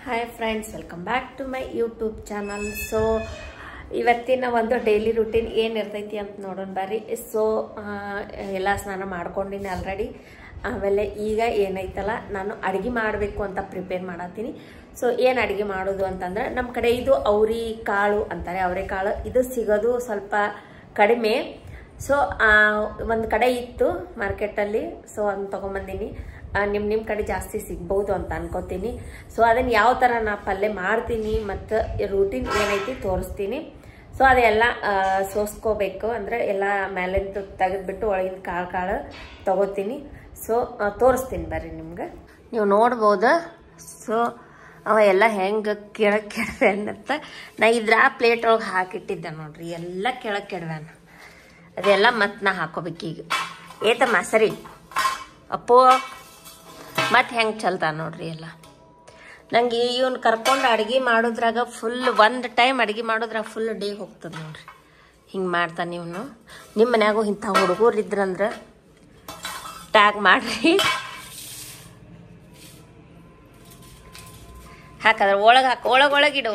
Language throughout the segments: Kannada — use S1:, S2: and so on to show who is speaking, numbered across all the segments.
S1: Hi friends, welcome back to my YouTube channel. So ಇವತ್ತಿನ ಒಂದು ಡೈಲಿ ರೂಟೀನ್ ಏನಿರ್ತೈತಿ ಅಂತ ನೋಡೋಣ ಬರ್ರಿ. ಸೊ ಎಲ್ಲ ಸ್ನಾನ ಮಾಡ್ಕೊಂಡಿನಿ ಆಲ್ರೆಡಿ. ಆಮೇಲೆ ಈಗ ಏನೈತಲ್ಲ, ನಾನು ಅಡುಗೆ ಮಾಡಬೇಕು ಅಂತ ಪ್ರಿಪೇರ್ ಮಾಡತ್ತೀನಿ. ಸೊ ಏನು ಅಡುಗೆ ಮಾಡೋದು ಅಂತಂದ್ರೆ, ನಮ್ಮ ಕಡೆ ಇದು ಅವ್ರಿ ಕಾಳು ಅಂತಾರೆ, ಅವರೆಕಾಳು. ಇದು ಸಿಗೋದು ಸ್ವಲ್ಪ ಕಡಿಮೆ. ಸೊ ಒಂದು ಕಡೆ ಇತ್ತು ಮಾರ್ಕೆಟಲ್ಲಿ, ಸೊ ಅದನ್ನ ತೊಗೊಂಬಂದಿನಿ. ನಿಮ್ಮ ಕಡೆ ಜಾಸ್ತಿ ಸಿಗ್ಬೋದು ಅಂತ ಅನ್ಕೋತೀನಿ. ಸೊ ಅದನ್ನು ಯಾವ ಥರ ನಾ ಪಲ್ಯ ಮಾಡ್ತೀನಿ ಮತ್ತು ರೂಟೀನ್ ಏನೈತಿ ತೋರಿಸ್ತೀನಿ. ಸೊ ಅದೆಲ್ಲ ಸೋಸ್ಕೋಬೇಕು, ಅಂದರೆ ಎಲ್ಲ ಮೇಲಿಂದ ತೆಗೆದ್ಬಿಟ್ಟು ಒಳಗಿನ ಕಾಳು ತಗೋತೀನಿ. ಸೊ ತೋರಿಸ್ತೀನಿ ಬರ್ರಿ ನಿಮ್ಗೆ. ನೀವು ನೋಡ್ಬೋದು. ಸೊ ಅವ ಎಲ್ಲ ಹೆಂಗೆ ಕೆಳಗೆ ಕೆಡವೆ ಅನ್ನತ್ತ. ನಾ ಇದ್ರ ಪ್ಲೇಟ್ ಒಳಗೆ ಹಾಕಿಟ್ಟಿದ್ದೆ ನೋಡ್ರಿ, ಎಲ್ಲ ಕೆಳಗೆ ಕೆಡವ್ಯಾನ. ಅದೆಲ್ಲ ಮತ್ತೆ ನಾ ಹಾಕೋಬೇಕೀಗ. ಏತಮ್ಮ ಸರಿ ಅಪ್ಪೋ, ಮತ್ತೆ ಹೆಂಗೆ ಚಲ್ತಾ ನೋಡ್ರಿ ಎಲ್ಲ. ನಂಗೆ ಇವನು ಕರ್ಕೊಂಡು ಅಡುಗೆ ಮಾಡೋದ್ರಾಗ ಫುಲ್ ಒಂದು ಟೈಮ್ ಅಡುಗೆ ಮಾಡೋದ್ರಾಗ ಫುಲ್ ಡೇ ಹೋಗ್ತದೆ ನೋಡ್ರಿ. ಹಿಂಗೆ ಮಾಡ್ತಾನೆ ಇವನು. ನಿಮ್ಮ ಮನ್ಯಾಗೂ ಇಂಥ ಹುಡುಗರು ಇದ್ರಂದ್ರೆ ಟ್ಯಾಗ್ ಮಾಡ್ರಿ. ಹಾಕಂದ್ರೆ ಒಳಗೆ ಹಾಕಿ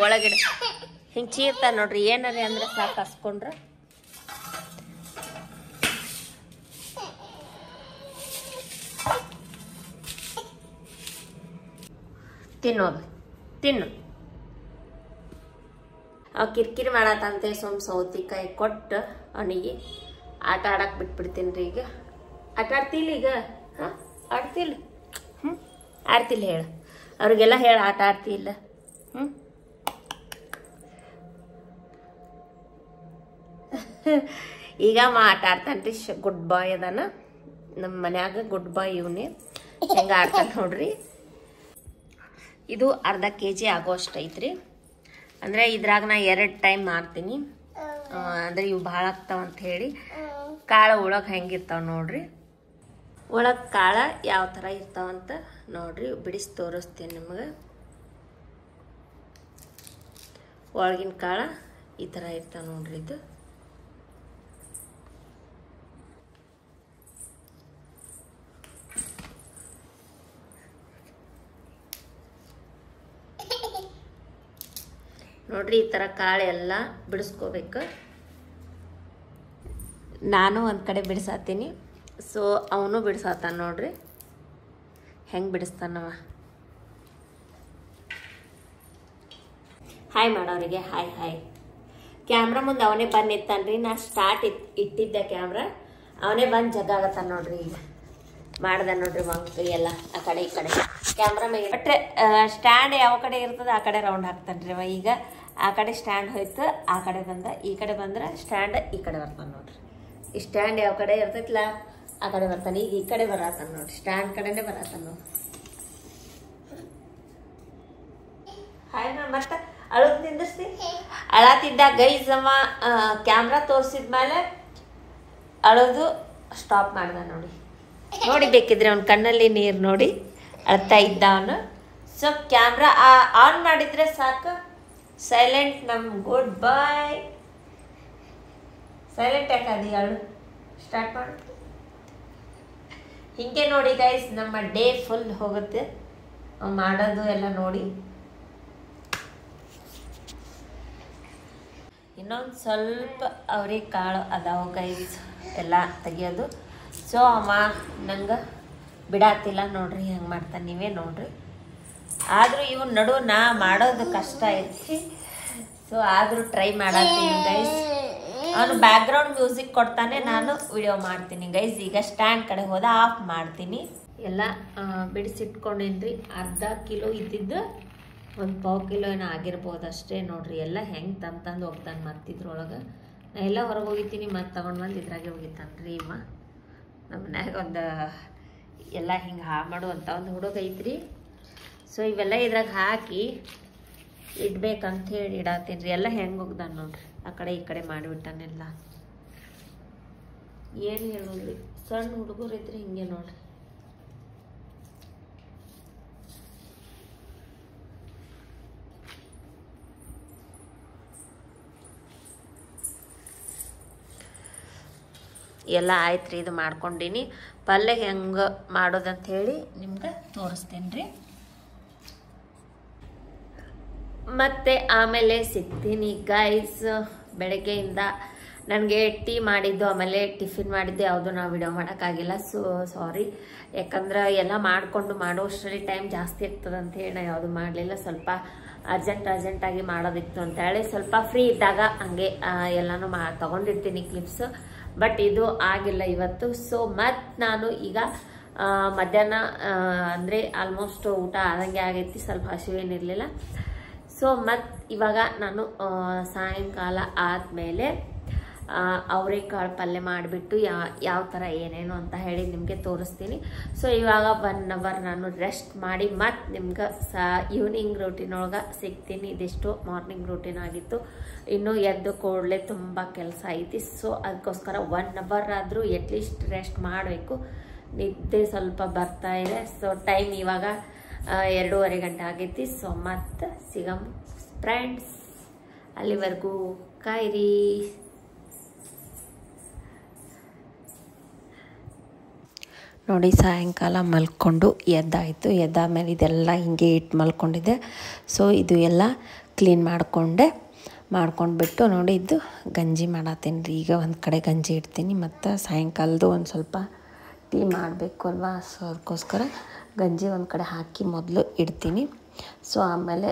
S1: ಒಳಗಿಡು ಹಿಂಗೆ ಚೀರ್ತಾನೆ ನೋಡ್ರಿ. ಏನಾರಿ ಅಂದ್ರೆ ಸಾಕು ಹಸ್ಕೊಂಡ್ರೆ. ತಿನ್ನು. ಕಿರಿಕಿರಿ ಮಾಡತ್ತಂತೆ. ಸೌತಿಕಾಯಿ ಕೊಟ್ಟು ಅವನಿಗೆ ಆಟ ಆಡಕ್ಕೆ ಬಿಟ್ಬಿಡ್ತೀನಿ ರೀ. ಈಗ ಆಟ ಆಡ್ತಿಲ್ಲ. ಈಗ ಆಡ್ತಿಲ್ಲ. ಆಡ್ತಿಲ್ಲ ಹೇಳು ಅವ್ರಿಗೆಲ್ಲ ಹೇಳು, ಆಟ ಆಡ್ತಿಲ್ಲ. ಈಗ ಆಟ ಆಡ್ತಾನ್ರಿ. ಗುಡ್ ಬಾಯ್ ಅದಾನ ನಮ್ಮ ಮನ್ಯಾಗ. ಗುಡ್ ಬಾಯ್ ಇವನೇ. ಹೆಂಗೆ ಆಡ್ತಾನೆ ನೋಡ್ರಿ. ಇದು ಅರ್ಧ kg ಆಗೋ ಅಷ್ಟು ಐತ್ರಿ. ಅಂದರೆ ಇದ್ರಾಗ ನಾ 2 ಟೈಮ್ ಮಾಡ್ತೀನಿ. ಅಂದರೆ ಇವು ಭಾಳ ಆಗ್ತಾವಂತ ಹೇಳಿ. ಕಾಳು ಒಳಗೆ ಹೆಂಗಿರ್ತಾವ ನೋಡ್ರಿ. ಒಳಗೆ ಕಾಳು ಯಾವ ಥರ ಇರ್ತಾವಂತ ನೋಡ್ರಿ, ಬಿಡಿಸಿ ತೋರಿಸ್ತೀನಿ ನಿಮಗೆ. ಒಳಗಿನ ಕಾಳು ಈ ಥರ ಇರ್ತಾವ ನೋಡ್ರಿ. ಇದು ನೋಡ್ರಿ, ಈ ಥರ ಕಾಳೆಲ್ಲ ಬಿಡಿಸ್ಕೋಬೇಕು. ನಾನು ಒಂದು ಕಡೆ ಬಿಡಿಸಾತೀನಿ. ಸೊ ಅವನು ಬಿಡಿಸಾತಾನ ನೋಡ್ರಿ. ಹೆಂಗೆ ಬಿಡಿಸ್ತಾನವ. ಹಾಯ್ ಮಾಡೋರಿಗೆ ಹಾಯ್. ಕ್ಯಾಮ್ರಾ ಮುಂದೆ ಅವನೇ ಬಂದು ನಿಂತಾನ್ರಿ. ನಾ ಸ್ಟಾರ್ಟ್ ಇಟ್ಟಿದ್ದೆ ಕ್ಯಾಮ್ರಾ. ಅವನೇ ಬಂದು ಜಗ್ಗಾಗತ್ತಾನ ನೋಡ್ರಿ. ಈಗ ಮಾಡ್ದೆ ನೋಡ್ರಿ ಮಂಕ ಎಲ್ಲ ಆ ಕಡೆ ಈ ಕಡೆ. ಕ್ಯಾಮ್ರಾ ಮೇಲೆ ಬಟ್ರೆ ಸ್ಟ್ಯಾಂಡ್ ಯಾವ ಕಡೆ ಇರ್ತದೆ ಆ ಕಡೆ ರೌಂಡ್ ಹಾಕ್ತಾನ್ರಿ ಅವ. ಈಗ ಆ ಕಡೆ ಸ್ಟ್ಯಾಂಡ್ ಹೋಯ್ತು, ಆ ಕಡೆ ಬಂದ. ಈ ಕಡೆ ಬಂದ್ರೆ ಸ್ಟ್ಯಾಂಡ್ ಈ ಕಡೆ ಬರ್ತಾನೆ ನೋಡ್ರಿ. ಈ ಸ್ಟ್ಯಾಂಡ್ ಯಾವ ಕಡೆ ಇರ್ತೈತಿಲ್ಲ ಆ ಕಡೆ ಬರ್ತಾನೆ. ಈಗ ಈ ಕಡೆ ಬರತ್ತಾನ ನೋಡ್ರಿ, ಸ್ಟ್ಯಾಂಡ್ ಕಡೆನೇ ಬರತ್ತಾನ ನೋಡ್ರಿ. ಹಾಯ್ ನಾ ಮತ್ತೆ ಅಳದ್ ನಿಂದಿಸ್ತೀನಿ. ಅಳತಿದ್ದ ಗೈಸ್ ಅವ ಕ್ಯಾಮ್ರಾ ತೋರಿಸಿದ್ಮೇಲೆ ಅಳೋದು ಸ್ಟಾಪ್ ಮಾಡ್ದ ನೋಡಿ ಬೇಕಿದ್ರೆ ಅವ್ನ ಕಣ್ಣಲ್ಲಿ ನೀರು ನೋಡಿ ಅಳ್ತಾ ಇದ್ದ ಅವನು. ಸೊ ಕ್ಯಾಮ್ರಾ ಆನ್ ಮಾಡಿದ್ರೆ ಸಾಕು. ಸೈಲೆಂಟ್ ನಮ್ ಗುಡ್ ಬಾಯ್. ಸೈಲೆಂಟ್ ಯಾಕಂದಿ ಅಳು. ಸ್ಟಾರ್ಟ್ ಮಾಡು. ಹಿಂಗೆ ನೋಡಿ ಗೈಸ್, ನಮ್ಮ ಡೇ ಫುಲ್ ಹೋಗುತ್ತೆ ಮಾಡೋದು ಎಲ್ಲ ನೋಡಿ. ಇನ್ನೊಂದು ಸ್ವಲ್ಪ ಅವ್ರಿಗೆ ಕಾಳು ಅದಾವ ಗೈಸ್ ಎಲ್ಲ ತೆಗಿಯೋದು. ಸೊ ಅಮ್ಮ ನಂಗೆ ಬಿಡಾತಿಲ್ಲ ನೋಡ್ರಿ. ಹೆಂಗೆ ಮಾಡ್ತಾನೆ ನೀವೇ ನೋಡ್ರಿ. ಆದರೂ ಇವನ್ ನಡು ನಾ ಮಾಡೋದು ಕಷ್ಟ ಐತಿ. ಸೊ ಆದರೂ ಟ್ರೈ ಮಾಡತ್ತೀನಿ ಗೈಸ್. ಅವನು ಬ್ಯಾಕ್ಗ್ರೌಂಡ್ ಮ್ಯೂಸಿಕ್ ಕೊಡ್ತಾನೆ, ನಾನು ವಿಡಿಯೋ ಮಾಡ್ತೀನಿ ಗೈಸ್. ಈಗ ಸ್ಟ್ಯಾಂಡ್ ಕಡೆ ಹೋದ ಆಫ್ ಮಾಡ್ತೀನಿ. ಎಲ್ಲ ಬಿಡಿಸಿಟ್ಕೊಂಡೇನ್ರಿ. ಅರ್ಧ ಕಿಲೋ ಇದ್ದಿದ್ದು 1/4 ಕಿಲೋ ಏನೋ ಆಗಿರ್ಬೋದು ಅಷ್ಟೇ ನೋಡ್ರಿ. ಎಲ್ಲ ಹೆಂಗೆ ತಂದು ಹೋಗ್ತಾನೆ ಮತ್ತಿದ್ರೊಳಗೆ. ನಾ ಎಲ್ಲ ಹೊರಗೆ ಹೋಗಿತೀನಿ, ಮತ್ತೆ ತಗೊಂಡು ಬಂದು ಇದ್ರಾಗೆ ಹೋಗಿತ್ತಾನ್ರಿ ಇವ. ನಮ್ಮ ಮನ್ಯಾಗ ಒಂದು ಎಲ್ಲ ಹಿಂಗೆ ಹಾಳು ಮಾಡುವಂಥ ಒಂದು ಹುಡುಗ ಐತ್ರಿ. ಸೊ ಇವೆಲ್ಲ ಇದ್ರಾಗ ಹಾಕಿ ಇಡ್ಬೇಕಂತ ಹೇಳಿ ಇಡತ್ತೀನಿ ರೀ. ಎಲ್ಲ ಹೆಂಗೆ ಹೋಗ್ದಾನ ನೋಡ್ರಿ, ಆ ಕಡೆ ಈ ಕಡೆ ಮಾಡಿಬಿಟ್ಟಾನೆಲ್ಲ. ಏನು ಹೇಳೋದ್ರಿ, ಸಣ್ಣ ಹುಡುಗರು ಇದ್ರೆ ಹಿಂಗೆ ನೋಡ್ರಿ. ಎಲ್ಲ ಆಯ್ತು ರೀ. ಇದು ಮಾಡ್ಕೊಂಡೀನಿ. ಪಲ್ಯ ಹೆಂಗೆ ಮಾಡೋದಂತ ಹೇಳಿ ನಿಮ್ಗೆ ತೋರಿಸ್ತೇನೆ ರೀ. ಮತ್ತೆ ಆಮೇಲೆ ಸಿಗ್ತೀನಿ ಗೈಸ್. ಬೆಳಗ್ಗೆಯಿಂದ ನನಗೆ ಟೀ ಮಾಡಿದ್ದು ಆಮೇಲೆ ಟಿಫಿನ್ ಮಾಡಿದ್ದು ಯಾವುದು ನಾವು ವಿಡಿಯೋ ಮಾಡೋಕ್ಕಾಗಿಲ್ಲ. ಸೊ ಸಾರಿ, ಯಾಕಂದ್ರೆ ಎಲ್ಲ ಮಾಡಿಕೊಂಡು ಮಾಡೋಷ್ಟರಲ್ಲಿ ಟೈಮ್ ಜಾಸ್ತಿ ಇರ್ತದೆ ಅಂತ ಹೇಳಿ ನಾನು ಯಾವುದು ಮಾಡಲಿಲ್ಲ. ಸ್ವಲ್ಪ ಅರ್ಜೆಂಟಾಗಿ ಮಾಡೋದಿತ್ತು ಅಂತೇಳಿ ಸ್ವಲ್ಪ ಫ್ರೀ ಇದ್ದಾಗ ಹಂಗೆ ಎಲ್ಲನೂ ತೊಗೊಂಡಿರ್ತೀನಿ ಕ್ಲಿಪ್ಸ್. ಬಟ್ ಇದು ಆಗಿಲ್ಲ ಇವತ್ತು. ಸೊ ಮತ್ತು ನಾನು ಈಗ ಮಧ್ಯಾಹ್ನ ಅಂದರೆ ಆಲ್ಮೋಸ್ಟ್ ಊಟ ಆದಂಗೆ ಆಗೈತಿ, ಸ್ವಲ್ಪ ಹಸಿವೇನಿರಲಿಲ್ಲ. ಸೊ ಮತ್ತು ಇವಾಗ ನಾನು ಸಾಯಂಕಾಲ ಆದಮೇಲೆ ಅವರೆಕಾಳು ಪಲ್ಯ ಮಾಡಿಬಿಟ್ಟು ಯಾವ ಥರ ಏನೇನು ಅಂತ ಹೇಳಿ ನಿಮಗೆ ತೋರಿಸ್ತೀನಿ. ಸೊ ಇವಾಗ 1 ಅವರ್ ನಾನು ರೆಸ್ಟ್ ಮಾಡಿ ಮತ್ತು ನಿಮ್ಗೆ ಈವ್ನಿಂಗ್ ರೂಟೀನ್ ಒಳಗೆ ಸಿಗ್ತೀನಿ. ಇದಿಷ್ಟು ಮಾರ್ನಿಂಗ್ ರೂಟೀನ್ ಆಗಿತ್ತು. ಇನ್ನು ಎದ್ದು ಕೂಡಲೇ ತುಂಬ ಕೆಲಸ ಐತಿ. ಸೊ ಅದಕ್ಕೋಸ್ಕರ 1 ಅವರ್ ಆದರೂ ಎಟ್ಲೀಸ್ಟ್ ರೆಸ್ಟ್ ಮಾಡಬೇಕು. ನಿದ್ದೆ ಸ್ವಲ್ಪ ಬರ್ತಾ ಇದೆ. ಸೊ ಟೈಮ್ ಇವಾಗ 2:30 ಗಂಟೆ ಆಗೈತಿ. ಸೊ ಮತ್ತು ಸಿಗಮ್ ಫ್ರೆಂಡ್ಸ್, ಅಲ್ಲಿವರೆಗೂ ಕಾಯಿರಿ. ನೋಡಿ, ಸಾಯಂಕಾಲ ಮಲ್ಕೊಂಡು ಎದ್ದಾಯಿತು. ಎದ್ದಾದ್ಮೇಲೆ ಇದೆಲ್ಲ ಹಿಂಗೆ ಇಟ್ಟು ಮಲ್ಕೊಂಡಿದ್ದೆ. ಸೊ ಇದು ಎಲ್ಲ ಕ್ಲೀನ್ ಮಾಡ್ಕೊಂಡ್ಬಿಟ್ಟು ನೋಡಿ, ಇದು ಗಂಜಿ ಮಾಡತ್ತೀನಿ ರೀ. ಈಗ ಒಂದು ಕಡೆ ಗಂಜಿ ಇಡ್ತೀನಿ ಮತ್ತು ಸಾಯಂಕಾಲದ್ದು ಒಂದು ಸ್ವಲ್ಪ ಟೀ ಮಾಡಬೇಕು ಅಲ್ವಾ. ಸೊ ಅದಕ್ಕೋಸ್ಕರ ಗಂಜಿ ಒಂದು ಕಡೆ ಹಾಕಿ ಮೊದಲು ಇಡ್ತೀನಿ. ಸೊ ಆಮೇಲೆ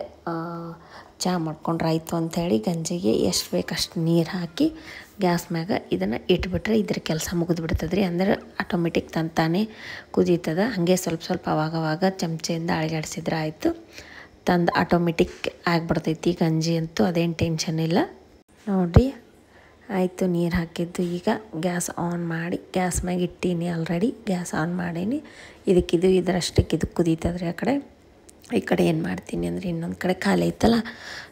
S1: ಚಹಾ ಮಾಡ್ಕೊಂಡ್ರೆ ಆಯಿತು ಅಂಥೇಳಿ ಗಂಜಿಗೆ ಎಷ್ಟು ಬೇಕು ಅಷ್ಟು ನೀರು ಹಾಕಿ ಗ್ಯಾಸ್ ಮ್ಯಾಗ ಇದನ್ನು ಇಟ್ಬಿಟ್ರೆ ಇದ್ರ ಕೆಲಸ ಮುಗಿದ್ಬಿಡ್ತದೆ ರೀ. ಅಂದ್ರೆ ಆಟೋಮೆಟಿಕ್ ತಾನೇ ಕುದೀತದ. ಹಾಗೆ ಸ್ವಲ್ಪ ಅವಾಗವಾಗ ಚಮಚೆಯಿಂದ ಅಳಗಾಡಿಸಿದ್ರೆ ಆಯಿತು, ತಂದು ಆಟೋಮೆಟಿಕ್ ಆಗಿಬಿಡ್ತೈತಿ ಗಂಜಿ ಅಂತೂ. ಅದೇನು ಟೆನ್ಷನ್ ಇಲ್ಲ ನೋಡಿರಿ. ಆಯಿತು, ನೀರು ಹಾಕಿದ್ದು. ಈಗ ಗ್ಯಾಸ್ ಆನ್ ಮಾಡಿ ಗ್ಯಾಸ್ ಮ್ಯಾಗ ಇಟ್ಟೀನಿ. ಆಲ್ರೆಡಿ ಗ್ಯಾಸ್ ಆನ್ ಮಾಡೀನಿ. ಇದರಷ್ಟಕ್ಕೆ ಇದು ಕುದೀತದ್ರಿ. ಈ ಕಡೆ ಏನು ಮಾಡ್ತೀನಿ ಅಂದರೆ ಇನ್ನೊಂದು ಕಡೆ ಖಾಲಿ ಐತಲ್ಲ.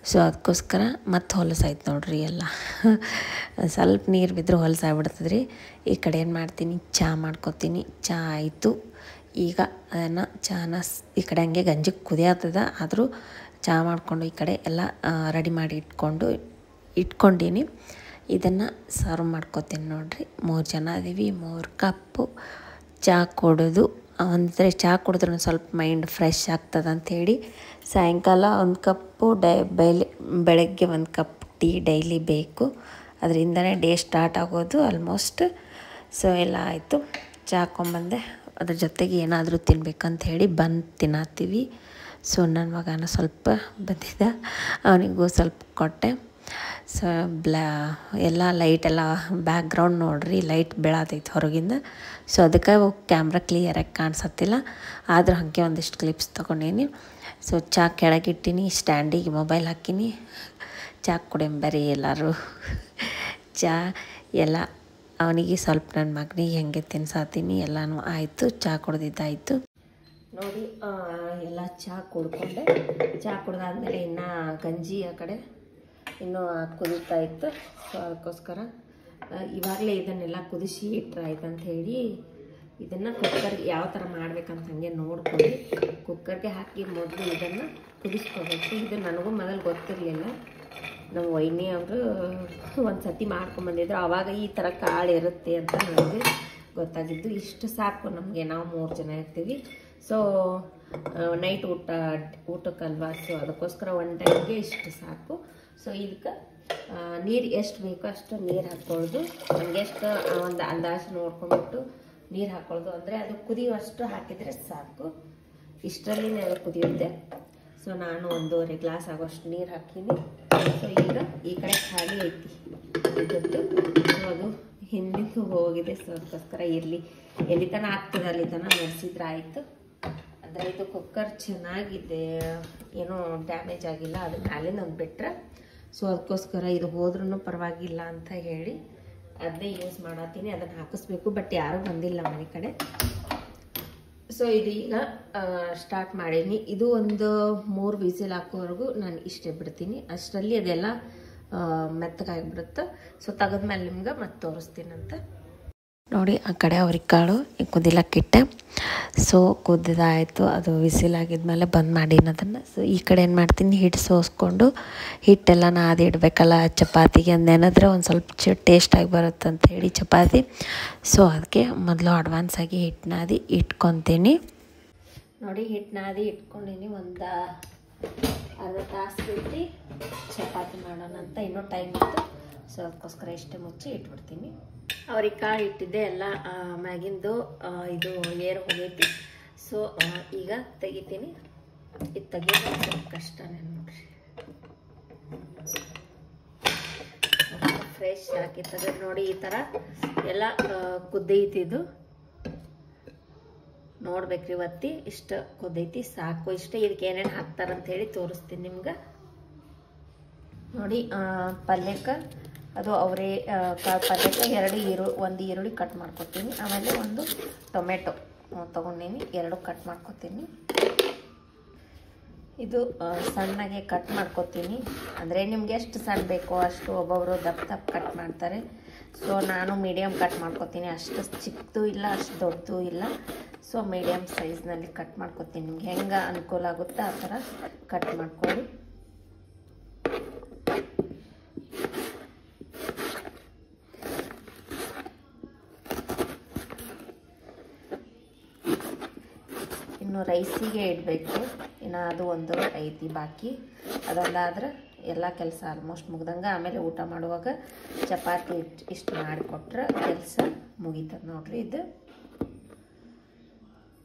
S1: ಸೊ ಅದಕ್ಕೋಸ್ಕರ ಮತ್ತೆ ಹೊಲಸಾಯ್ತು ನೋಡ್ರಿ ಎಲ್ಲ. ಸ್ವಲ್ಪ ನೀರು ಬಿದ್ದರೆ ಹೊಲಸಾಗ್ಬಿಡ್ತದೆ ರೀ. ಈ ಕಡೆ ಏನು ಮಾಡ್ತೀನಿ, ಚಹಾ ಮಾಡ್ಕೊತೀನಿ. ಚಹಾ ಆಯಿತು. ಈಗ ಅದನ್ನು ಚಹಾನ ಈ ಕಡೆ ಹಂಗೆ ಗಂಜಿ ಕುದಿಯತ್ತದ. ಆದರೂ ಚಹಾ ಮಾಡಿಕೊಂಡು ಈ ಕಡೆ ಎಲ್ಲ ರೆಡಿ ಮಾಡಿ ಇಟ್ಕೊಂಡೀನಿ. ಇದನ್ನು ಸರ್ವ್ ಮಾಡ್ಕೊತೀನಿ ನೋಡ್ರಿ. 3 ಜನ ಅದೀವಿ, 3 ಕಪ್ಪು ಚಹಾ ಕೊಡೋದು. ಅಂದರೆ ಚಹಾ ಕುಡಿದ್ರೆ ಸ್ವಲ್ಪ ಮೈಂಡ್ ಫ್ರೆಶ್ ಆಗ್ತದೆ ಅಂಥೇಳಿ ಸಾಯಂಕಾಲ 1 ಕಪ್ಪು ಬೆಳಗ್ಗೆ 1 ಕಪ್ ಟೀ ಡೈಲಿ ಬೇಕು. ಅದರಿಂದನೇ ಡೇ ಸ್ಟಾರ್ಟ್ ಆಗೋದು ಆಲ್ಮೋಸ್ಟ್. ಸೊ ಎಲ್ಲ ಆಯಿತು. ಚಹಾ ಹಾಕ್ಕೊಂಬಂದೆ. ಅದ್ರ ಜೊತೆಗೆ ಏನಾದರೂ ತಿನ್ಬೇಕಂತ ಹೇಳಿ ಬಂದು ತಿನ್ನತ್ತೀವಿ. ಸೊ ನನ್ನ ಮಗನ ಸ್ವಲ್ಪ ಬಂದಿದ್ದ, ಅವನಿಗೂ ಸ್ವಲ್ಪ ಕೊಟ್ಟೆ. ಸೊ ಎಲ್ಲ ಲೈಟೆಲ್ಲ ಬ್ಯಾಕ್ಗ್ರೌಂಡ್ ನೋಡ್ರಿ, ಲೈಟ್ ಬೀಳತೈತೆ ಹೊರಗಿಂದ. ಸೊ ಅದಕ್ಕೆ ಕ್ಯಾಮ್ರಾ ಕ್ಲಿಯರಾಗಿ ಕಾಣಿಸತ್ತಿಲ್ಲ. ಆದರೂ ಹಾಗೆ ಒಂದಿಷ್ಟು ಕ್ಲಿಪ್ಸ್ ತೊಗೊಂಡೀನಿ. ಸೊ ಚಹಾ ಕೆಳಗಿಟ್ಟೀನಿ, ಸ್ಟ್ಯಾಂಡಿಗೆ ಮೊಬೈಲ್ ಹಾಕೀನಿ. ಚಹಾ ಕುಡಿಯಂಬರಿ ಎಲ್ಲರೂ. ಚಹಾ ಎಲ್ಲ ಅವನಿಗೆ ಸ್ವಲ್ಪ ನನ್ನ ಮಗನಿಗೆ ಹೆಂಗೆ ತಿನ್ಸಾತೀನಿ. ಎಲ್ಲನೂ ಆಯಿತು. ಚಹಾ ಕುಡ್ದಿದ್ದಾಯಿತು ನೋಡಿ. ಎಲ್ಲ ಚಹಾ ಕುಡ್ಕೊಂಡೆ. ಚಹಾ ಕುಡ್ದಾದ್ಮೇಲೆ ಇನ್ನು ಗಂಜಿ ಆ ಕಡೆ ಇನ್ನೂ ಕುದೀತಾ ಇತ್ತು. ಸೊ ಅದಕ್ಕೋಸ್ಕರ ಇವಾಗಲೇ ಇದನ್ನೆಲ್ಲ ಕುದಿಸಿ ಇಟ್ಟರೆ ಆಯ್ತು ಅಂತ ಹೇಳಿ ಇದನ್ನು ಕುಕ್ಕರ್ಗೆ ಯಾವ ಥರ ಮಾಡ್ಬೇಕಂತ ಹಾಗೆ ನೋಡ್ಕೊಂಡು ಕುಕ್ಕರ್ಗೆ ಹಾಕಿ ಮೊದಲು ಇದನ್ನು ಕುದಿಸ್ಕೋಬೇಕು. ಇದು ನನಗೂ ಮೊದಲು ಗೊತ್ತಿರಲಿಲ್ಲ. ನಮ್ಮ ವೈನಿ ಅವರು ಒಂದು ಸತಿ ಮಾಡ್ಕೊಂಬಂದಿದ್ರು. ಆವಾಗ ಈ ಥರ ಕಾಳು ಇರುತ್ತೆ ಅಂತ ನನಗೆ ಗೊತ್ತಾಗಿದ್ದು. ಇಷ್ಟು ಸಾಕು ನಮಗೆ, ನಾವು 3 ಜನ ಇರ್ತೀವಿ. So night ಊಟಕ್ಕಲ್ವಾ. ಸೊ ಅದಕ್ಕೋಸ್ಕರ 1 ಟೈಮ್ಗೆ ಇಷ್ಟು ಸಾಕು. ಸೊ ಇದಕ್ಕೆ ನೀರು ಎಷ್ಟು ಬೇಕೋ ಅಷ್ಟು ನೀರು ಹಾಕ್ಕೊಳ್ಳೋದು. ನಮಗೆ ಎಷ್ಟು ಒಂದು ಅಂದಾಜು ನೋಡ್ಕೊಂಡ್ಬಿಟ್ಟು ನೀರು ಹಾಕ್ಕೊಳ್ಳೋದು. ಅಂದರೆ ಅದು ಕುದಿಯುವಷ್ಟು ಹಾಕಿದರೆ ಸಾಕು. ಇಷ್ಟರಲ್ಲಿ ಅದು ಕುದಿಯುತ್ತೆ. ಸೊ ನಾನು 1.5 ಗ್ಲಾಸ್ ಆಗೋಷ್ಟು ನೀರು ಹಾಕೀನಿ. ಸೊ ಈಗ ಈ ಕಡೆ ಖಾಲಿ ಐತಿ ಇದ್ದದ್ದು. ಸೊ ಅದು ಹಿಂದಿದ್ದು ಹೋಗಿದೆ. ಸೊ ಅದಕ್ಕೋಸ್ಕರ ಇರಲಿ, ಎಲ್ಲಿ ತನಕ ಆಗ್ತದೆ ಅಲ್ಲಿ ತನಕ ನಡೆಸಿದ್ರೆ ಆಯಿತು. ಅಂದರೆ ಇದು ಕುಕ್ಕರ್ ಚೆನ್ನಾಗಿದೆ, ಏನೂ ಡ್ಯಾಮೇಜ್ ಆಗಿಲ್ಲ. ಅದು ಮ್ಯಾಲಿಂದ ಒಂದು ಬಿಟ್ಟರೆ. ಸೊ ಅದಕ್ಕೋಸ್ಕರ ಇದು ಹೋದ್ರೂ ಪರವಾಗಿಲ್ಲ ಅಂತ ಹೇಳಿ ಅದನ್ನೇ ಯೂಸ್ ಮಾಡತ್ತೀನಿ. ಅದನ್ನು ಹಾಕಿಸ್ಬೇಕು, ಬಟ್ ಯಾರೂ ಬಂದಿಲ್ಲ ಮನೆ ಕಡೆ. ಸೊ ಇದು ಈಗ ಸ್ಟಾರ್ಟ್ ಮಾಡೀನಿ. ಇದು ಒಂದು 3 ವಿಸಿಲ್ ಹಾಕೋವರೆಗೂ ನಾನು ಇಷ್ಟೇ ಬಿಡ್ತೀನಿ. ಅಷ್ಟರಲ್ಲಿ ಅದೆಲ್ಲ ಮೆತ್ತಗಾಗಿಬಿಡುತ್ತೆ. ಸೊ ತೆಗೆದ್ಮೇಲೆ ನಿಮ್ಗೆ ಮತ್ತೆ ತೋರಿಸ್ತೀನಂತ ನೋಡಿ. ಆ ಕಡೆ ಅವರೆಕಾಳು ಕುದಿಲಕ್ಕಿಟ್ಟೆ. ಸೊ ಕುದಿದಾಯಿತು. ಅದು ವಿಸಿಲಾಗಿದ್ಮೇಲೆ ಬಂದ್ ಮಾಡೀನಿ ಅದನ್ನು. ಸೊ ಈ ಕಡೆ ಏನು ಮಾಡ್ತೀನಿ, ಹಿಟ್ಟು ಸೋಸ್ಕೊಂಡು ಹಿಟ್ಟೆಲ್ಲ ನಾದಿ ಇಡಬೇಕಲ್ಲ ಚಪಾತಿಗೆ. ಅದು ನೆನೆದ್ರೆ ಒಂದು ಸ್ವಲ್ಪ ಟೇಸ್ಟಾಗಿ ಬರುತ್ತೆ ಅಂತ ಹೇಳಿ ಚಪಾತಿ. ಸೊ ಅದಕ್ಕೆ ಮೊದಲು ಅಡ್ವಾನ್ಸಾಗಿ ಹಿಟ್ಟು ನಾದಿ ಇಟ್ಕೊತೀನಿ ನೋಡಿ. ಹಿಟ್ಟು ನಾದಿ ಇಟ್ಕೊಂಡೀನಿ. ಒಂದು ಅರ್ಧ ತಾಸು ಬಿಟ್ಟು ಚಪಾತಿ ಮಾಡೋಣ ಅಂತ. ಇನ್ನೂ ಟೈಮ್ ಇತ್ತು, ಸೊ ಅದಕ್ಕೋಸ್ಕರ ಇಷ್ಟೇ ಮುಚ್ಚಿ ಇಟ್ಬಿಡ್ತೀನಿ. ಅವ್ರಿಗೆ ಕಾಳು ಇಟ್ಟಿದ್ದೆ ಎಲ್ಲ ಮ್ಯಾಗಿಂದು ಇದು ಏರು ಹೋಗೈತಿ. ಸೊ ಈಗ ತೆಗಿತೀನಿ. ಇದು ತೆಗಿಯೋದು ಸ್ವಲ್ಪ ಕಷ್ಟನೇ ನೋಡ್ರಿ. ಫ್ರೆಶ್ ಹಾಕಿ ತೆಗೆದು ನೋಡಿ, ಈ ಥರ ಎಲ್ಲ ಕುದ್ದೈತಿದು ನೋಡ್ಬೇಕ್ರಿ. ಒತ್ತಿ ಇಷ್ಟು ಕುದ್ದೈತಿ, ಸಾಕು ಇಷ್ಟೇ. ಇದಕ್ಕೆ ಏನೇನು ಹಾಕ್ತಾರಂತ ಹೇಳಿ ತೋರಿಸ್ತೀನಿ ನಿಮ್ಗೆ. ನೋಡಿ ಪಲ್ಯಕ್ಕೆ ಅದು ಅವರೇ ಪಲ್ಯಕ್ಕೆ ಒಂದು ಈರುಳ್ಳಿ ಕಟ್ ಮಾಡ್ಕೊತೀನಿ. ಆಮೇಲೆ ಒಂದು ಟೊಮೆಟೊ ತೊಗೊಂಡೀನಿ, 2 ಕಟ್ ಮಾಡ್ಕೊತೀನಿ. ಇದು ಸಣ್ಣಗೆ ಕಟ್ ಮಾಡ್ಕೊತೀನಿ. ಅಂದರೆ ನಿಮ್ಗೆ ಎಷ್ಟು ಸಣ್ಣ ಬೇಕೋ ಅಷ್ಟು, ಒಬ್ಬೊಬ್ಬರು ದಪ್ಪ ಕಟ್ ಮಾಡ್ತಾರೆ. ಸೊ ನಾನು ಮೀಡಿಯಮ್ ಕಟ್ ಮಾಡ್ಕೊತೀನಿ. ಅಷ್ಟು ಚಿಕ್ಕದು ಇಲ್ಲ, ಅಷ್ಟು ದೊಡ್ಡದು ಇಲ್ಲ. ಸೊ ಮೀಡಿಯಮ್ ಸೈಜ್ನಲ್ಲಿ ಕಟ್ ಮಾಡ್ಕೊತೀನಿ. ನಿಮ್ಗೆ ಹೆಂಗೆ ಅನುಕೂಲ ಆಗುತ್ತೆ ಆ ಥರ ಕಟ್ ಮಾಡ್ಕೊಳ್ಳಿ. ಇನ್ನು ರೈಸಿಗೆ ಇಡಬೇಕು. ಇನ್ನು ಅದು ಒಂದು ಐತಿ ಬಾಕಿ. ಅದೊಂದಾದ್ರೆ ಎಲ್ಲ ಕೆಲಸ ಆಲ್ಮೋಸ್ಟ್ ಮುಗ್ದಂಗೆ. ಆಮೇಲೆ ಊಟ ಮಾಡುವಾಗ ಚಪಾತಿ ಇಷ್ಟು ಮಾಡಿಕೊಟ್ರೆ ಕೆಲಸ ಮುಗೀತದೆ ನೋಡ್ರಿ.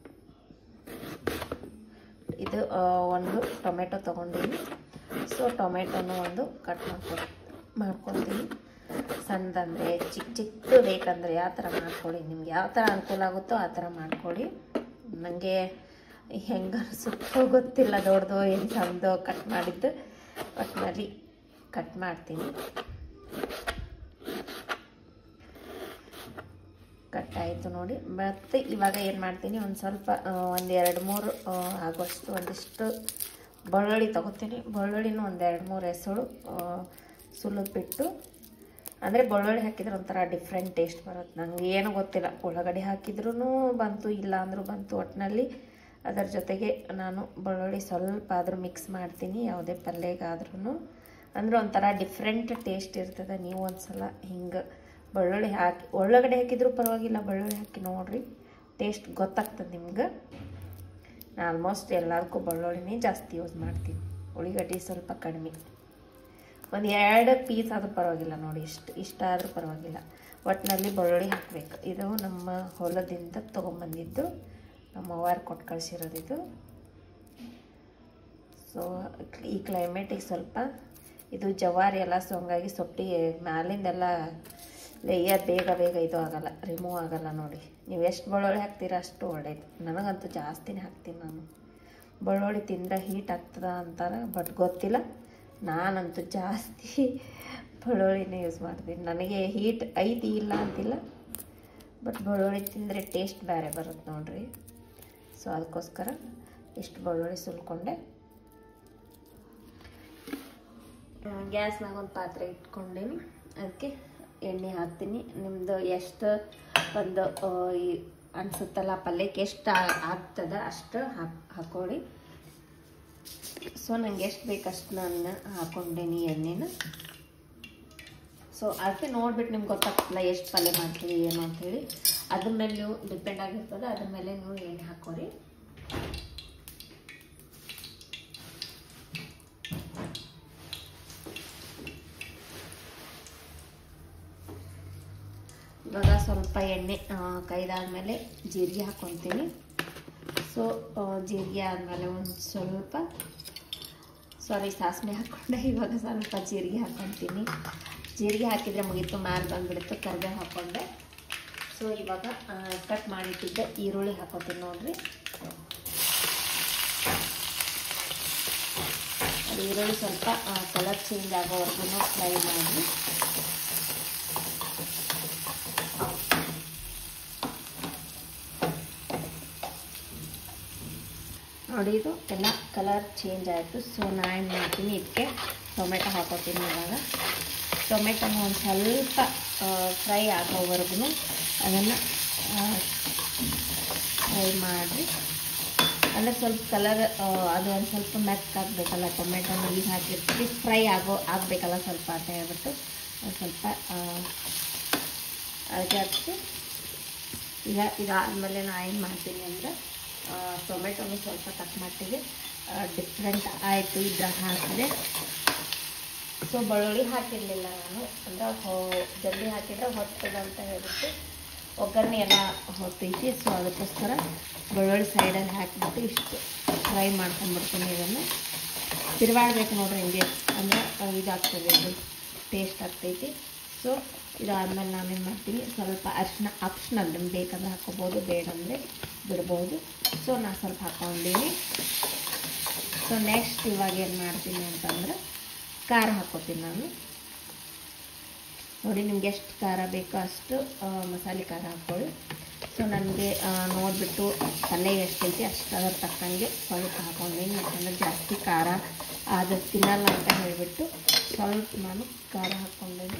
S1: ಇದು ಒಂದು ಟೊಮೆಟೊ ತೊಗೊಂಡಿನಿ. ಸೊ ಟೊಮೆಟೊನು ಒಂದು ಕಟ್ ಮಾಡ್ಕೊತೀನಿ. ಸಣ್ಣದಂದರೆ ಚಿಕ್ಕದು ಬೇಕಂದರೆ ಯಾವ ಥರ ಮಾಡ್ಕೊಳ್ಳಿ. ನಿಮ್ಗೆ ಯಾವ ಥರ ಅನುಕೂಲ ಆಗುತ್ತೋ ಆ ಥರ ಮಾಡ್ಕೊಳ್ಳಿ. ನನಗೆ ಹೆಂಗೆ ಸುತ್ತೋ ಗೊತ್ತಿಲ್ಲ, ದೊಡ್ಡದು ಏನು ಸಣ್ಣದು ಕಟ್ ಮಾಡಿದ್ದು. ಒಟ್ಟಿನಲ್ಲಿ ಕಟ್ ಮಾಡ್ತೀನಿ. ಕಟ್ ಆಯಿತು ನೋಡಿ. ಮತ್ತು ಇವಾಗ ಏನು ಮಾಡ್ತೀನಿ, ಒಂದು ಸ್ವಲ್ಪ 1-2-3 ಆಗುವಷ್ಟು ಒಂದಿಷ್ಟು ಬೆಳ್ಳುಳ್ಳಿ ತೊಗೋತೀನಿ. ಬೆಳ್ಳುಳ್ಳಿನೂ 1-2-3 ಎಸಳು ಸುಲಿದ್ಬಿಟ್ಟು, ಅಂದರೆ ಬೆಳ್ಳುಳ್ಳಿ ಹಾಕಿದ್ರೆ ಒಂಥರ ಡಿಫ್ರೆಂಟ್ ಟೇಸ್ಟ್ ಬರುತ್ತೆ. ನನಗೆ ಏನೂ ಗೊತ್ತಿಲ್ಲ, ಉಳ್ಳಾಗಡ್ಡಿ ಹಾಕಿದ್ರೂ ಬಂತು, ಇಲ್ಲ ಅಂದರೂ ಬಂತು. ಒಟ್ಟಿನಲ್ಲಿ ಅದರ ಜೊತೆಗೆ ನಾನು ಬೆಳ್ಳುಳ್ಳಿ ಸ್ವಲ್ಪ ಆದರೂ ಮಿಕ್ಸ್ ಮಾಡ್ತೀನಿ ಯಾವುದೇ ಪಲ್ಯಗಾದ್ರೂ. ಅಂದರೆ ಒಂಥರ ಡಿಫ್ರೆಂಟ್ ಟೇಸ್ಟ್ ಇರ್ತದೆ. ನೀವು ಒಂದು ಸಲ ಹಿಂಗೆ ಬೆಳ್ಳುಳ್ಳಿ ಹಾಕಿ, ಉಳ್ಳಾಗಡ್ಡಿ ಹಾಕಿದ್ರೂ ಪರವಾಗಿಲ್ಲ, ಬೆಳ್ಳುಳ್ಳಿ ಹಾಕಿ ನೋಡಿರಿ, ಟೇಸ್ಟ್ ಗೊತ್ತಾಗ್ತದೆ ನಿಮ್ಗೆ. ನಾನು ಆಲ್ಮೋಸ್ಟ್ ಎಲ್ಲದಕ್ಕೂ ಬೆಳ್ಳುಳ್ಳಿನೇ ಜಾಸ್ತಿ ಯೂಸ್ ಮಾಡ್ತೀನಿ, ಉಳ್ಳಾಗಡ್ಡಿ ಸ್ವಲ್ಪ ಕಡಿಮೆ. 1-2 ಪೀಸ್ ಆದರೂ ಪರವಾಗಿಲ್ಲ ನೋಡಿ, ಇಷ್ಟ ಆದರೂ ಪರವಾಗಿಲ್ಲ. ಒಟ್ಟಿನಲ್ಲಿ ಬೆಳ್ಳುಳ್ಳಿ ಹಾಕಬೇಕು. ಇದು ನಮ್ಮ ಹೊಲದಿಂದ ತೊಗೊಂಬಂದಿದ್ದು, ನಮ್ಮ ಅವ್ವಾರು ಕೊಟ್ಟು ಕಳಿಸಿರೋದಿದು. ಸೊ ಈ ಕ್ಲೈಮೇಟಿಗೆ ಸ್ವಲ್ಪ ಇದು ಜವಾರಿ ಎಲ್ಲ, ಸೊ ಹಂಗಾಗಿ ಸೊಪ್ಪಿ ಮ್ಯಾಲಿಂದೆಲ್ಲ ಲೇಯರ್ ಬೇಗ ಇದು ಆಗಲ್ಲ, ರಿಮೂವ್ ಆಗಲ್ಲ ನೋಡಿ. ನೀವು ಎಷ್ಟು ಬೆಳ್ಳುಳ್ಳಿ ಹಾಕ್ತೀರ ಅಷ್ಟು ಒಳ್ಳೇದು. ನನಗಂತೂ ಜಾಸ್ತಿನೇ ಹಾಕ್ತೀನಿ ನಾನು. ಬೆಳ್ಳುಳ್ಳಿ ತಿಂದರೆ ಹೀಟ್ ಆಗ್ತದ ಅಂತಾರೆ, ಬಟ್ ಗೊತ್ತಿಲ್ಲ. ನಾನಂತೂ ಜಾಸ್ತಿ ಬೆಳ್ಳುಳ್ಳಿನೇ ಯೂಸ್ ಮಾಡ್ತೀನಿ. ನನಗೆ ಹೀಟ್ ಐತಿ ಇಲ್ಲ ಅಂತಿಲ್ಲ, ಬಟ್ ಬೆಳ್ಳುಳ್ಳಿ ತಿಂದರೆ ಟೇಸ್ಟ್ ಬೇರೆ ಬರುತ್ತೆ ನೋಡ್ರಿ. ಸೊ ಅದಕ್ಕೋಸ್ಕರ ಇಷ್ಟು ಬೆಳ್ಳುಳ್ಳಿ ಸುಲ್ಕೊಂಡೆ. ಗ್ಯಾಸ್ನಾಗ ಒಂದು ಪಾತ್ರೆ ಇಟ್ಕೊಂಡೀನಿ, ಅದಕ್ಕೆ ಎಣ್ಣೆ ಹಾಕ್ತೀನಿ. ನಿಮ್ಮದು ಎಷ್ಟು ಒಂದು ಅನಿಸುತ್ತಲ್ಲ ಪಲ್ಯಕ್ಕೆ ಎಷ್ಟು ಆಗ್ತದೆ ಅಷ್ಟು ಹಾಕ್ಕೊಳ್ಳಿ. ಸೊ ನನಗೆ ಎಷ್ಟು ಬೇಕಷ್ಟು ನಾನು ಹಾಕ್ಕೊಂಡೇನಿ ಎಣ್ಣೆನ. ಸೊ ಅದಕ್ಕೆ ನೋಡ್ಬಿಟ್ಟು ನಿಮ್ಗೆ ಗೊತ್ತಾಗ್ತಿಲ್ಲ ಎಷ್ಟು ಪಲ್ಯ ಮಾಡ್ತೀವಿ ಏನು ಅಂಥೇಳಿ. ಅದ್ರ ಮೇಲೆ ನೀವು ಡಿಪೆಂಡ್ ಆಗಿರ್ತದೆ, ಅದ್ರ ಮೇಲೆ ನೀವು ಎಣ್ಣೆ ಹಾಕ್ಕೊರಿ. ಇವಾಗ ಸ್ವಲ್ಪ ಎಣ್ಣೆ ಕೈದಾದ್ಮೇಲೆ ಜೀರಿಗೆ ಹಾಕ್ಕೊತೀನಿ. ಸೊ ಜೀರಿಗೆ ಆದಮೇಲೆ ಒಂದು ಸ್ವಲ್ಪ ಸಾಸಿವೆ ಹಾಕ್ಕೊಂಡೆ. ಇವಾಗ ಸ್ವಲ್ಪ ಜೀರಿಗೆ ಹಾಕ್ಕೊತೀನಿ. ಜೀರಿಗೆ ಹಾಕಿದರೆ ಮುಗೀತು, ಮ್ಯಾಲೆ ಬಂದುಬಿಡುತ್ತೆ. ಕರಿಬೇವು ಹಾಕ್ಕೊಂಡೆ. ಸೊ ಇವಾಗ ಕಟ್ ಮಾಡಿಟ್ಟಿದ್ದೆ ಈರುಳ್ಳಿ ಹಾಕ್ಕೊತೀನಿ ನೋಡಿರಿ. ಅದು ಈರುಳ್ಳಿ ಸ್ವಲ್ಪ ಕಲರ್ ಚೇಂಜ್ ಆಗೋವರೆಗೂ ಫ್ರೈ ಮಾಡಿ. ನೋಡಿ ಇದು ಎಲ್ಲ ಕಲರ್ ಚೇಂಜ್ ಆಯಿತು. ಸೊ ನಾನು ಏನು ಮಾಡ್ತೀನಿ, ಇದಕ್ಕೆ ಟೊಮೆಟೊ ಹಾಕೋತೀನಿ. ಇವಾಗ ಟೊಮೆಟೊನ ಒಂದು ಸ್ವಲ್ಪ ಫ್ರೈ ಆಗೋವರೆಗೂ ಅದನ್ನು ಫ್ರೈ ಮಾಡಿ. ಅಂದರೆ ಸ್ವಲ್ಪ ಕಲರ್ ಅದು ಒಂದು ಸ್ವಲ್ಪ ಮೆತ್ತಗಾಗಬೇಕಲ್ಲ, ಟೊಮೆಟೊನ ಈಗ ಹಾಕಿರ್ತೀವಿ, ಫ್ರೈ ಆಗಬೇಕಲ್ಲ ಸ್ವಲ್ಪ ಅಂತ ಹೇಳ್ಬಿಟ್ಟು ಒಂದು ಸ್ವಲ್ಪ ಅದಕ್ಕೆ ಹಾಕಿ. ಈಗ ಇದಾದಮೇಲೆ ನಾನು ಏನು ಮಾಡ್ತೀನಿ ಅಂದರೆ ಟೊಮೆಟೊನು ಸ್ವಲ್ಪ ತಕ್ಕ ಮಟ್ಟಿಗೆ ಡಿಫ್ರೆಂಟ್ ಆಯಿತು ಇದ್ರಾಗ ಹಾಕಿದೆ. ಸೊ ಬೆಳ್ಳುಳ್ಳಿ ಹಾಕಿರಲಿಲ್ಲ ನಾನು, ಅಂದರೆ ಜಲ್ದಿ ಹಾಕಿದ್ರೆ ಹೊತ್ತದ ಅಂತ ಹೇಳ್ಬಿಟ್ಟು ಒಗ್ಗರಣೆ ಎಲ್ಲ ಹೊತ್ತೈತಿ. ಸೊ ಅದಕ್ಕೋಸ್ಕರ ಬೆಳ್ಳುಳ್ಳಿ ಸೈಡಲ್ಲಿ ಹಾಕಿಬಿಟ್ಟು ಇಷ್ಟು ಫ್ರೈ ಮಾಡ್ಕೊಂಡ್ಬಿಡ್ತೀನಿ. ಇದನ್ನು ತಿರುವಾಡ್ಬೇಕು ನೋಡ್ರಿ, ಹಿಂಗೆ ಅಂದರೆ ಇದಾಗ್ತದೆ, ಇದು ಟೇಸ್ಟ್ ಆಗ್ತೈತಿ. ಸೊ ಇದಾದ್ಮೇಲೆ ನಾನೇನು ಮಾಡ್ತೀನಿ, ಸ್ವಲ್ಪ ಅರಿಶಿನ ಆಪ್ಷನಲ್, ನಿಮ್ಗೆ ಬೇಕಂದ್ರೆ ಹಾಕೋಬೋದು, ಬೇಡಂದರೆ ಬಿಡ್ಬೋದು. ಸೊ ನಾನು ಸ್ವಲ್ಪ ಹಾಕ್ಕೊಂಡೀನಿ. ಸೊ ನೆಕ್ಸ್ಟ್ ಇವಾಗ ಏನು ಮಾಡ್ತೀನಿ ಅಂತಂದ್ರೆ ಖಾರ ಹಾಕ್ಕೋತೀನಿ ನಾನು. ನೋಡಿ ನಿಮ್ಗೆ ಎಷ್ಟು ಖಾರ ಬೇಕೋ ಅಷ್ಟು ಮಸಾಲೆ ಖಾರ ಹಾಕ್ಕೊಳ್ಳಿ. ಸೊ ನನಗೆ ನೋಡಿಬಿಟ್ಟು ಪಲ್ಯ ಎಷ್ಟೈತಿ ಅಷ್ಟು ಅದರ ತಕ್ಕಂಗೆ ಸ್ವಲ್ಪ ಹಾಕ್ಕೊಂಡೀನಿ. ಯಾಕಂದರೆ ಜಾಸ್ತಿ ಖಾರ ಅದು ತಿನ್ನಲ್ಲ ಅಂತ ಹೇಳಿಬಿಟ್ಟು ಸ್ವಲ್ಪ ನಾನು ಖಾರ ಹಾಕ್ಕೊಂಡೀನಿ.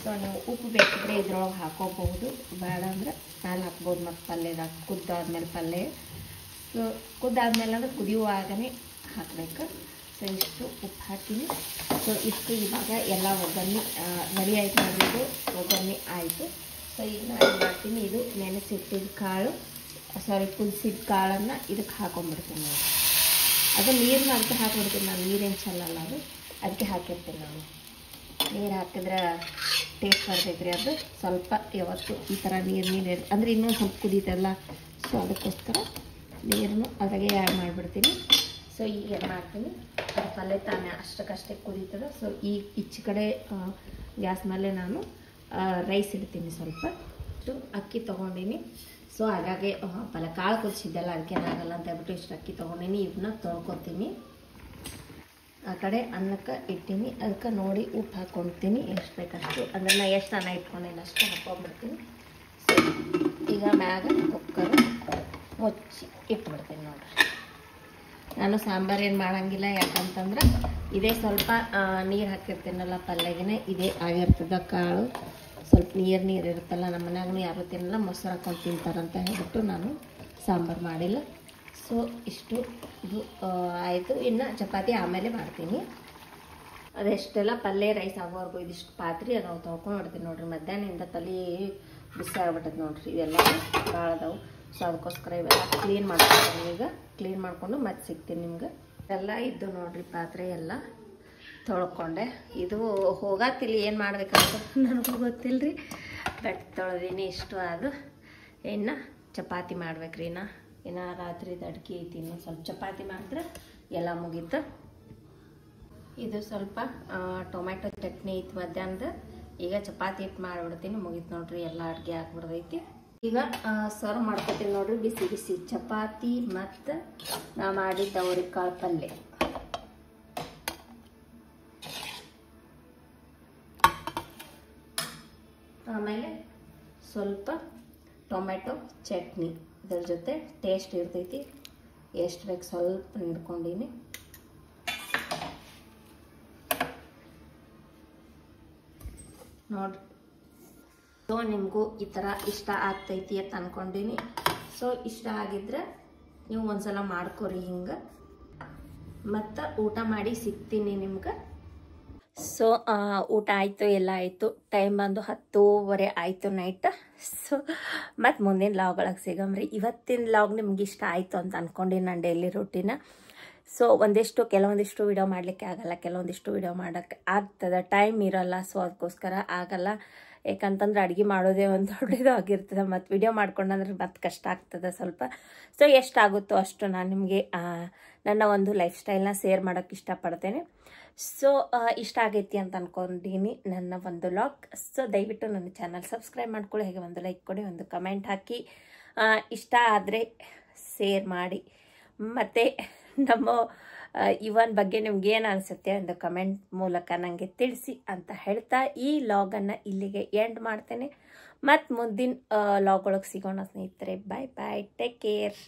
S1: ಸೊ ನೀವು ಉಪ್ಪು ಬೇಕಿದ್ರೆ ಇದ್ರೊಳಗೆ ಹಾಕೋಬಹುದು, ಬೇಡ ಅಂದರೆ ಮೇಲೆ ಹಾಕ್ಬೋದು. ಮತ್ತು ಪಲ್ಯದಾಗ ಕುದ್ದಾದ್ಮೇಲೆ ಪಲ್ಯ, ಸೊ ಕುದ್ದಾದ್ಮೇಲೆ ಅಂದರೆ ಕುದಿಯುವಾಗನೇ ಹಾಕಬೇಕು. ಸೊ ಇಷ್ಟು ಉಪ್ಪು ಹಾಕ್ತೀನಿ. ಸೊ ಇಷ್ಟು ಇವಾಗ ಎಲ್ಲ ಒಗ್ಗರಣೆ ರೆಡಿ ಆಯಿತು ನೋಡಿದ್ದು, ಒಗ್ಗರಣೆ ಆಯಿತು. ಸೊ ಈಗ ನಾನು ಏನು ಮಾಡ್ತೀನಿ, ಇದು ನೆನೆಸಿಟ್ಟಿದ್ದ ಕಾಳು, ಕುದಿಸಿದ ಕಾಳನ್ನು ಇದಕ್ಕೆ ಹಾಕೊಂಡ್ಬಿಡ್ತೀನಿ ನಾನು. ಅದು ನೀರನ್ನ ಅದಕ್ಕೆ ಹಾಕಿಬಿಡ್ತೀನಿ ನಾನು, ನೀರೇನು ಚೆಲ್ಲಲ್ಲ ಅದು, ಅದಕ್ಕೆ ಹಾಕಿರ್ತೀನಿ ನಾನು. ನೀರು ಹಾಕಿದ್ರೆ ಟೇಸ್ಟ್ ಬರ್ತೈತೆ ರೀ ಅದು. ಸ್ವಲ್ಪ ಯಾವತ್ತು ಈ ಥರ ನೀರು ಅಂದರೆ ಇನ್ನೊಂದು ಸ್ವಲ್ಪ ಕುದೀತಲ್ಲ, ಸೊ ಅದಕ್ಕೋಸ್ಕರ ನೀರನ್ನು ಅದ್ರಾಗೆ ಆ್ಯಡ್ ಮಾಡಿಬಿಡ್ತೀನಿ. ಸೊ ಈಗ ಏನು ಮಾಡ್ತೀನಿ, ಅದು ಪಲ್ಯ ತಾನೇ ಅಷ್ಟಕ್ಕಷ್ಟೇ ಕುದೀತದೆ. ಸೊ ಈಗ ಈಚೆ ಕಡೆ ಗ್ಯಾಸ್ ಮೇಲೆ ನಾನು ರೈಸ್ ಇಡ್ತೀನಿ. ಸ್ವಲ್ಪ ಅಕ್ಕಿ ತೊಗೊಂಡಿನಿ. ಸೊ ಹಾಗಾಗಿ ಪಲ್ಯ ಕಾಳು ಕುದಿಸಿದ್ದೆಲ್ಲ ಅದಕ್ಕೆ ಏನಾಗಲ್ಲ ಅಂತ ಹೇಳ್ಬಿಟ್ಟು ಇಷ್ಟು ಅಕ್ಕಿ ತೊಗೊಂಡಿನಿ. ಇವನ್ನ ತೊಳ್ಕೊತೀನಿ. ಆ ಕಡೆ ಅನ್ನಕ್ಕೆ ಇಟ್ಟೀನಿ, ಅದಕ್ಕೆ ನೋಡಿ ಉಪ್ಪು ಹಾಕ್ಕೊಳ್ತೀನಿ ಎಷ್ಟು ಬೇಕಷ್ಟು. ಅಂದರೆ ನಾನು ಎಷ್ಟು ಅನ್ನ ಇಟ್ಕೊಂಡೇನು ಅಷ್ಟು ಹಾಕ್ಕೊಂಡ್ಬಿಡ್ತೀನಿ. ಸೊ ಈಗ ಮ್ಯಾಗ ಕುಕ್ಕರ್ ಮುಚ್ಚಿ ಇಟ್ಬಿಡ್ತೀನಿ ನೋಡ್ರಿ. ನಾನು ಸಾಂಬಾರು ಏನು ಮಾಡೋಂಗಿಲ್ಲ, ಯಾಕಂತಂದ್ರೆ ಇದೇ ಸ್ವಲ್ಪ ನೀರು ಹಾಕಿರ್ತೀನಲ್ಲ ಪಲ್ಯಗೆ, ಇದೇ ಆಗಿರ್ತದೆ ಕಾಳು. ಸ್ವಲ್ಪ ನೀರು ಇರುತ್ತಲ್ಲ, ನಮ್ಮ ಮನ್ಯಾಗೂ ಯಾರು ತಿನ್ನಲ್ಲ, ಮೊಸರು ಹಾಕ್ಕೊಂಡು ತಿಂತಾರಂತ ಹೇಳ್ಬಿಟ್ಟು ನಾನು ಸಾಂಬಾರು ಮಾಡಿಲ್ಲ. ಸೊ ಇಷ್ಟು ಇದು ಆಯಿತು. ಇನ್ನು ಚಪಾತಿ ಆಮೇಲೆ ಮಾಡ್ತೀನಿ. ಅದೆಷ್ಟೆಲ್ಲ ಪಲ್ಯ ರೈಸ್ ಆಗೋವರೆಗೂ ಇದಿಷ್ಟು ಪಾತ್ರೆ ನಾವು ತೊಳ್ಕೊಂಡು ಇಡ್ತೀನಿ ನೋಡ್ರಿ. ಮಧ್ಯಾಹ್ನದಿಂದ ತಲೆ ಬಿಸಿ ಆಗ್ಬಿಟ್ಟೈತೆ ನೋಡ್ರಿ, ಇದೆಲ್ಲ ಭಾಳ ಅದಾವು. ಸೊ ಅದಕ್ಕೋಸ್ಕರ ಇವೆಲ್ಲ ಕ್ಲೀನ್ ಮಾಡ್ಕೊತೀನಿ. ಈಗ ಕ್ಲೀನ್ ಮಾಡಿಕೊಂಡು ಮತ್ತೆ ಸಿಗ್ತೀನಿ ನಿಮ್ಗೆ. ಎಲ್ಲ ಇದ್ದು ನೋಡ್ರಿ, ಪಾತ್ರೆ ಎಲ್ಲ ತೊಳ್ಕೊಂಡೆ. ಇದು ಹೋಗತ್ತಿಲ್ಲ, ಏನು ಮಾಡ್ಬೇಕಂತ ನನಗೂ ಗೊತ್ತಿಲ್ಲ ರೀ. ಬಟ್ ತೊಳೆದೀನಿ, ಇಷ್ಟು ಅದು. ಇನ್ನು ಚಪಾತಿ ಮಾಡ್ಬೇಕ್ರಿ. ಇನ್ನು ರಾತ್ರಿ ಅಡ್ಗೆ ಐತಿ, ಇನ್ನು ಸ್ವಲ್ಪ ಚಪಾತಿ ಮಾಡಿದ್ರೆ ಎಲ್ಲ ಮುಗೀತು. ಇದು ಸ್ವಲ್ಪ ಟೊಮ್ಯಾಟೊ ಚಟ್ನಿ ಐತಿ ಮಧ್ಯಾಹ್ನದ. ಈಗ ಚಪಾತಿ ಹಿಟ್ಟು ಮಾಡಿಬಿಡ್ತೀನಿ, ಮುಗೀತು ನೋಡ್ರಿ, ಎಲ್ಲ ಅಡುಗೆ ಹಾಕ್ಬಿಡ್ದೈತಿ. ಈಗ ಸರ್ವ್ ಮಾಡ್ಕೊತೀನಿ ನೋಡ್ರಿ, ಬಿಸಿ ಬಿಸಿ ಚಪಾತಿ ಮತ್ತು ನಾ ಮಾಡಿದ್ದ ಅವ್ರಿಕಾಳು ಪಲ್ಯ. ಆಮೇಲೆ ಸ್ವಲ್ಪ ಟೊಮೆಟೊ ಚಟ್ನಿ, ಇದ್ರ ಜೊತೆ ಟೇಸ್ಟ್ ಇರ್ತೈತಿ. ಎಷ್ಟು ಬೇಕು ಸ್ವಲ್ಪ ಹಿಡ್ಕೊಂಡೀನಿ. ನೋಡ್ರಿ, ಸೊ ನಿಮಗೂ ಈ ಥರ ಇಷ್ಟ ಆಗ್ತೈತಿ ಅಂತ ಅಂದ್ಕೊಂಡೀನಿ. ಸೊ ಇಷ್ಟ ಆಗಿದ್ರೆ ನೀವು ಒಂದ್ಸಲ ಮಾಡ್ಕೊರಿ ಹಿಂಗೆ. ಮತ್ತು ಊಟ ಮಾಡಿ ಸಿಗ್ತೀನಿ ನಿಮ್ಗೆ. ಸೊ ಊಟ ಆಯಿತು, ಎಲ್ಲ ಆಯಿತು. ಟೈಮ್ ಬಂದು 10:30 ಆಯಿತು ನೈಟ್. ಸೊ ಮತ್ತು ಮುಂದಿನ ಲಾಗ್ ಸಿಗಮ್ರಿ. ಇವತ್ತಿನ ಲಾಗ್ ನಿಮ್ಗೆ ಇಷ್ಟ ಆಯಿತು ಅಂತ ಅಂದ್ಕೊಂಡು ನಾನು ಡೈಲಿ ರೂಟೀನ. ಸೊ ಕೆಲವೊಂದಿಷ್ಟು ವಿಡಿಯೋ ಮಾಡಲಿಕ್ಕೆ ಆಗಲ್ಲ, ಕೆಲವೊಂದಿಷ್ಟು ವಿಡಿಯೋ ಮಾಡೋಕ್ಕೆ ಆಗ್ತದೆ, ಟೈಮ್ ಇರೋಲ್ಲ. ಸೊ ಅದಕ್ಕೋಸ್ಕರ ಆಗಲ್ಲ. ಯಾಕಂತಂದ್ರೆ ಅಡುಗೆ ಮಾಡೋದೇ ಒಂದು ದೊಡ್ಡದು ಆಗಿರ್ತದೆ, ಮತ್ತು ವಿಡಿಯೋ ಮಾಡ್ಕೊಂಡಂದ್ರೆ ಮತ್ತೆ ಕಷ್ಟ ಆಗ್ತದೆ ಸ್ವಲ್ಪ. ಸೊ ಎಷ್ಟಾಗುತ್ತೋ ಅಷ್ಟು ನಾನು ನಿಮಗೆ ನನ್ನ ಒಂದು ಲೈಫ್ ಸ್ಟೈಲ್ನ ಶೇರ್ ಮಾಡೋಕ್ಕೆ ಇಷ್ಟಪಡ್ತೇನೆ. ಸೊ ಇಷ್ಟ ಆಗೈತಿ ಅಂತ ಅಂದ್ಕೊಂಡಿನಿ ನನ್ನ ಒಂದು ಲಾಗ್. ಸೊ ದಯವಿಟ್ಟು ನನ್ನ ಚಾನಲ್ ಸಬ್ಸ್ಕ್ರೈಬ್ ಮಾಡ್ಕೊಳ್ಳಿ, ಹಾಗೆ ಒಂದು ಲೈಕ್ ಕೊಡಿ, ಒಂದು ಕಮೆಂಟ್ ಹಾಕಿ, ಇಷ್ಟ ಆದರೆ ಶೇರ್ ಮಾಡಿ. ಮತ್ತು ನಮ್ಮ ಇವನ್ ಬಗ್ಗೆ ನಿಮ್ಗೆ ಏನು ಅನಿಸುತ್ತೆ ಒಂದು ಕಮೆಂಟ್ ಮೂಲಕ ನನಗೆ ತಿಳಿಸಿ ಅಂತ ಹೇಳ್ತಾ ಈ ಲಾಗನ್ನು ಇಲ್ಲಿಗೆ ಎಂಡ್ ಮಾಡ್ತೇನೆ. ಮತ್ತು ಮುಂದಿನ ಲಾಗ್ ಒಳಗೆ ಸಿಗೋಣ ಸ್ನೇಹಿತರೆ. ಬಾಯ್ ಬಾಯ್, ಟೇಕ್ ಕೇರ್.